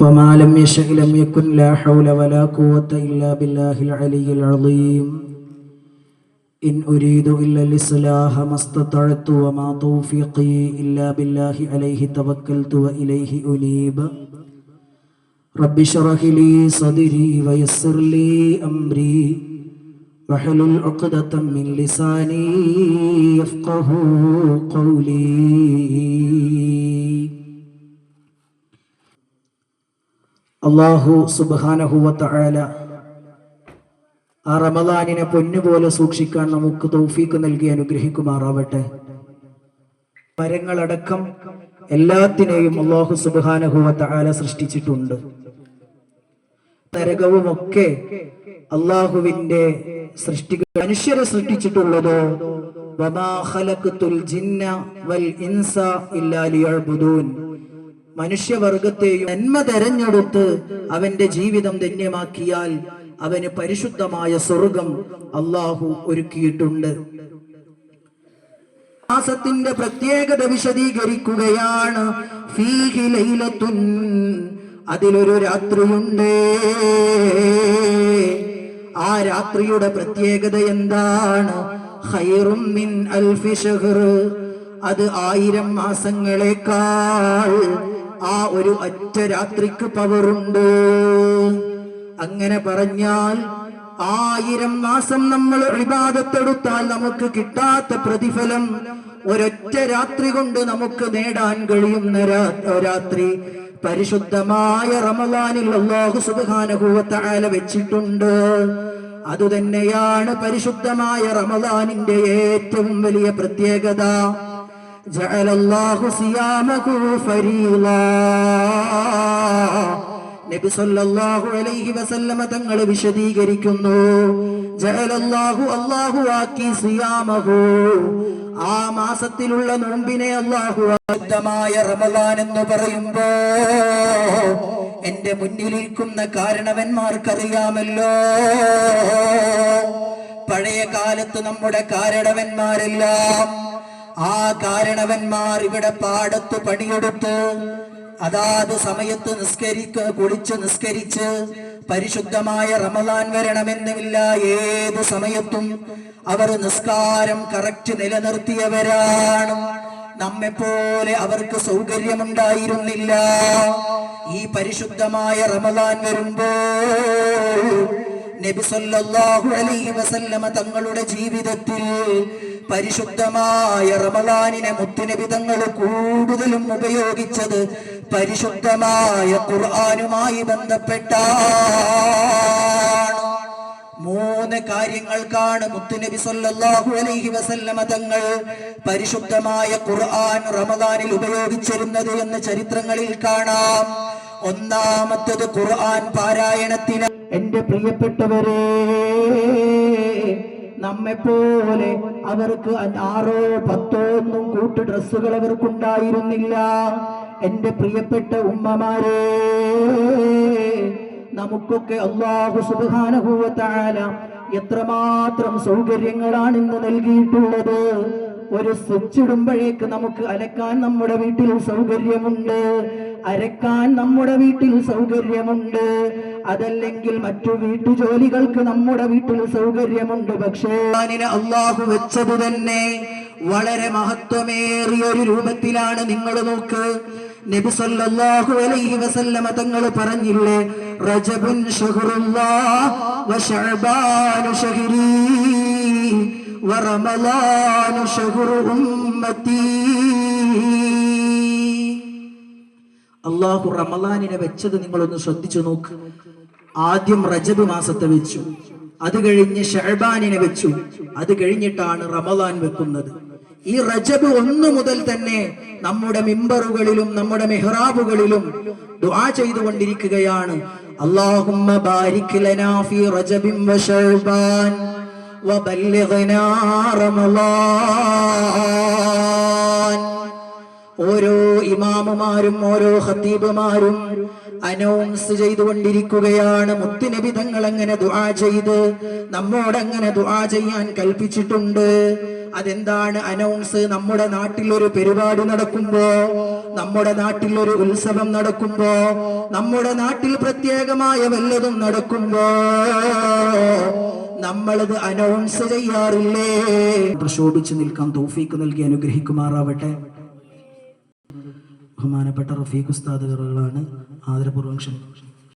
وما لم يشأ لم يكن لا حول ولا قوة إلا بالله العلي العظيم إن أريد إلا الإصلاح ما استطعت وما توفيقي إلا بالله عليه توكلت وإليه أنيب رب اشرح لي صدري ويسر لي أمري واحلل عقدة من لساني يفقهوا قولي. അല്ലാഹു സുബ്ഹാനഹു വ തആല ആ റമളാനിനെ പൊന്നുപോലെ സൂക്ഷിക്കാൻ നമുക്ക് തൗഫീഖ് നൽകി അനുഗ്രഹിക്കുമാറാവട്ടെ. മരങ്ങളടക്കം എല്ലാത്തിനെയും അല്ലാഹു സുബ്ഹാനഹു വ തആല സൃഷ്ടിച്ചിട്ടുണ്ട്. നരകവുമൊക്കെ അല്ലാഹുവിന്റെ സൃഷ്ടികൾ. മനുഷ്യരെ സൃഷ്ടിച്ചിട്ടുള്ളതോ വമാ ഖലഖതുൽ ജിന്ന വൽ ഇൻസ ഇല്ലാ ലിയഅ്ബുദൂൻ, മനുഷ്യവർഗത്തെയും നന്മ തെരഞ്ഞെടുത്ത് അവന്റെ ജീവിതം ധന്യമാക്കിയാൽ അവന് പരിശുദ്ധമായ സ്വർഗം അല്ലാഹു ഒരുക്കിയിട്ടുണ്ട്. മാസത്തിന്റെ പ്രത്യേകത വിശദീകരിക്കുകയാണ്. ഫീഹി ലൈലത്തുൻ, അതിലൊരു രാത്രിയുണ്ട്. ആ രാത്രിയുടെ പ്രത്യേകത എന്താണ്? ഖൈറും മിൻ അൽഫി ശഹ്ർ, അത് 1000 മാസങ്ങളെക്കാൾ ആ ഒരു ഒറ്റ രാത്രിക്ക് പവറുണ്ട്. അങ്ങനെ പറഞ്ഞാൽ 1000 മാസം നമ്മൾ ഇബാദത്തെടുത്താൽ നമുക്ക് കിട്ടാത്ത പ്രതിഫലം ഒരൊറ്റ രാത്രി കൊണ്ട് നമുക്ക് നേടാൻ കഴിയുന്ന രാത്രി പരിശുദ്ധമായ റമളാനിൽ അല്ലാഹു സുബ്ഹാനഹു വ തആല വെച്ചിട്ടുണ്ട്. അതുതന്നെയാണ് പരിശുദ്ധമായ റമളാനിന്റെ ഏറ്റവും വലിയ പ്രത്യേകത. ജഅലല്ലാഹു സിയാമഹു ഫരീളാ, നബി സല്ലല്ലാഹു അലൈഹി വസല്ലമ തങ്ങൾ വിശദീകരിക്കുന്നു. ജഅലല്ലാഹു, അല്ലാഹു ആക്കി, സിയാമഹു, ആ മാസത്തിലുള്ള നോമ്പിനെ അല്ലാഹു പരിശുദ്ധമായ റമളാൻ എന്ന് പറയുമ്പോ എന്റെ മുന്നിലിരിക്കുന്ന കാരണവന്മാർക്കറിയാമല്ലോ. പഴയ കാലത്ത് നമ്മുടെ കാരണവന്മാരെല്ലാം, ആ കാരണവന്മാർ ഇവിടെ പാടത്ത് പണിയെടുത്ത് അതാത് സമയത്ത് കുളിച്ച് നിസ്കരിച്ച് പരിശുദ്ധമായ റമളാൻ വരണമെന്നില്ല, ഏത് സമയത്തും അവർ നിസ്കാരം കറക്റ്റ് നിലനിർത്തിയവരാണ്. നമ്മെപ്പോലെ അവർക്ക് സൗകര്യമുണ്ടായിരുന്നില്ല. ഈ പരിശുദ്ധമായ റമളാൻ വരുമ്പോൾ നബി സല്ലല്ലാഹു അലൈഹി വസല്ലമ തങ്ങളുടെ ജീവിതത്തിൽ പരിശുദ്ധമായ റമളാനിനെ മുത്തുനബി തങ്ങൾ കൂടുതലും ഉപയോഗിച്ചത് പരിശുദ്ധമായ ഖുർആനുമായി ബന്ധപ്പെട്ടാണ്. 3 കാര്യങ്ങൾക്കാണ് മുത്തുനബി സല്ലല്ലാഹു അലൈഹി വസല്ലമ തങ്ങൾ പരിശുദ്ധമായ ഖുർആൻ റമളാനിൽ ഉപയോഗിച്ചിരുന്നത് എന്ന് ചരിത്രങ്ങളിൽ കാണാം. ഒന്നാമത്തേത് ഖുർആൻ പാരായണത്തിന്. എന്റെ പ്രിയപ്പെട്ടവരെ, നമ്മെപ്പോലെ അവർക്ക് 6 10 ഒന്നും കൂട്ട് ഡ്രസ്സുകൾ അവർക്കുണ്ടായിരുന്നില്ല. എന്റെ പ്രിയപ്പെട്ട ഉമ്മമാരെ, നമുക്കൊക്കെ അല്ലാഹു സുബ്ഹാനഹു വ തആല എത്രമാത്രം സൗകര്യങ്ങളാണ് ഇന്ന് നൽകിയിട്ടുള്ളത്. ഒരു സ്വിച്ച് ഇടുമ്പോഴേക്ക് നമുക്ക് അലക്കാൻ നമ്മുടെ വീട്ടിൽ സൗകര്യമുണ്ട്, അരക്കാൻ നമ്മുടെ വീട്ടിൽ സൗകര്യമുണ്ട്, അതല്ലെങ്കിൽ മറ്റു വീട്ടുജോലികൾക്ക് നമ്മുടെ വീട്ടിൽ സൗകര്യമുണ്ട്. പക്ഷേ അല്ലാഹു വെച്ചത് തന്നെ വളരെ മഹത്വമേറിയ ഒരു രൂപത്തിലാണ്. നിങ്ങൾ നോക്ക്, നബി സല്ലല്ലാഹു അലൈഹി വസല്ലമ തങ്ങൾ പറഞ്ഞില്ലേ, റജബുൻ ശഹ്റുല്ലാഹ് വ ശഅബാനു ശഹ്രീ വ റമളാനു ശഹ്റു ഉമ്മത്തി. അല്ലാഹു റമളാനിനെ വെച്ചത് നിങ്ങളൊന്ന് ശ്രദ്ധിച്ചു നോക്ക്. ആദ്യം റജബ് മാസത്തെ വെച്ചു, അത് കഴിഞ്ഞ് ശഅബാനിനെ വെച്ചു, അത് കഴിഞ്ഞിട്ടാണ് റമളാൻ വെക്കുന്നത്. ഈ റജബ് 1 മുതൽ തന്നെ നമ്മുടെ മിമ്പറുകളിലും നമ്മുടെ മെഹ്റാബുകളിലും ദുആ ചെയ്തുകൊണ്ടിരിക്കുകയാണ്. അല്ലാഹുമ്മ ബാരിക് ലനാ ഫീ റജബിൻ വ ശഅബാൻ വ ബല്ലിഗ്നാ റമളാൻ. ഓരോ ഇമാമുമാരും ഓരോ ഖതീബുമാരും അനൗൺസ് ചെയ്തുകൊണ്ടിരിക്കുകയാണ്. മുത്തുനബി തങ്ങൾ അങ്ങനെ ദുആ ചെയ്ത് നമ്മോട് അങ്ങനെ ദുആ ചെയ്യാൻ കൽപ്പിച്ചിട്ടുണ്ട്. അതെന്താണ് അനൗൺസ്? നമ്മുടെ നാട്ടിൽ ഒരു പരിപാടി നടക്കുമ്പോ, നമ്മുടെ നാട്ടിൽ ഒരു ഉത്സവം നടക്കുമ്പോ, നമ്മുടെ നാട്ടിൽ പ്രത്യേകമായ വല്ലതും നടക്കുമ്പോ നമ്മളത് അനൗൺസ് ചെയ്യാറില്ലേ? പ്രശോഭിച്ചു നിൽക്കാൻ തൗഫീക്ക് നൽകി അനുഗ്രഹിക്കുമാറാവട്ടെ. ബഹുമാനപ്പെട്ട റഫീഖ് ഉസ്താദുകളാണ് ആദരപൂർവ്വം ക്ഷണിക്കുന്നത്.